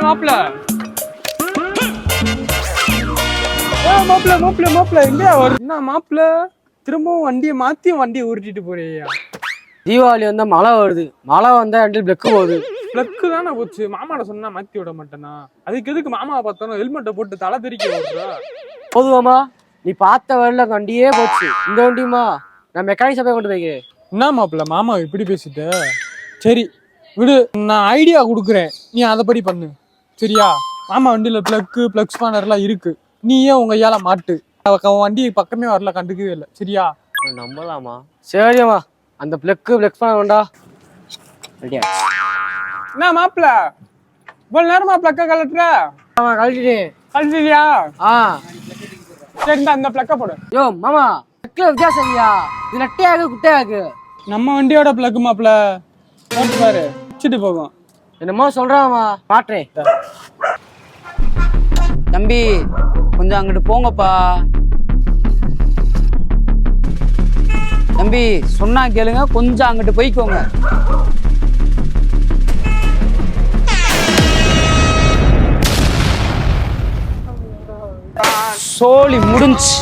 மாப்பிள்ள மாப்பிள்ள மாப்பிள்ள மாப்பிள்ள இல்லையா என்ன மாப்பிள்ள திரும்பவும் வண்டியை உருட்டிட்டு போறியா? தீபாவளி வந்தா மழை வருது, மழை வந்தா ரெண்டு பிளக்கு போகுது. பிளக்கு தானே போச்சு, மாமாட சொன்னா மாத்தி விட மாட்டேனா? அதுக்கு எதுக்கு மாமாவை பார்த்தாலும் ஹெல்மெட்டை போட்டு தலை தெறிக்க விடுறா? போதுவாமா, நீ பார்த்த வரல வண்டியே போச்சு. இந்த வண்டியுமா நான் மெக்கானிக் சபை கொண்டு போய்க்கிறேன். என்ன மாப்பிள்ள மாமா இப்படி பேசிட்ட? சரி விடு, நான் ஐடியா கொடுக்குறேன், நீ அதைப்படி பண்ணு சரியா? மாமா வண்டியில பிளக் ஸ்பானர்லாம் இருக்கு, நீ ஏன் உங்க ஐயால மாட்டு. வண்டி பக்கமே வரல, கண்டுக்கவே இல்லை சரியா? நம்பலாமா? சரியாமா, அந்த பிளக் ஸ்பானர் வேண்டா. என்ன மாப்பிள்ள இவ்வளவு நேரமா பிளக்க கலட்டுற? கழட்டிட்டியா? சரி அந்த பிளக்க போடு. யோ மாமா, பிளக்ல வித்தியாசம் இல்லையா? இது நட்டையாகு குட்டையாகு. நம்ம வண்டியோட பிளக் மாப்பிள்ள போட்டு பாரு, வச்சுட்டு போகும். என்னமோ சொல்றாமா, மாற்றேன். தம்பி கொஞ்சம் அங்கிட்டு போங்கப்பா. தம்பி சொன்னா கேளுங்க, கொஞ்சம் அங்கிட்டு போய்க்கோங்க. சோலி முடிஞ்சு.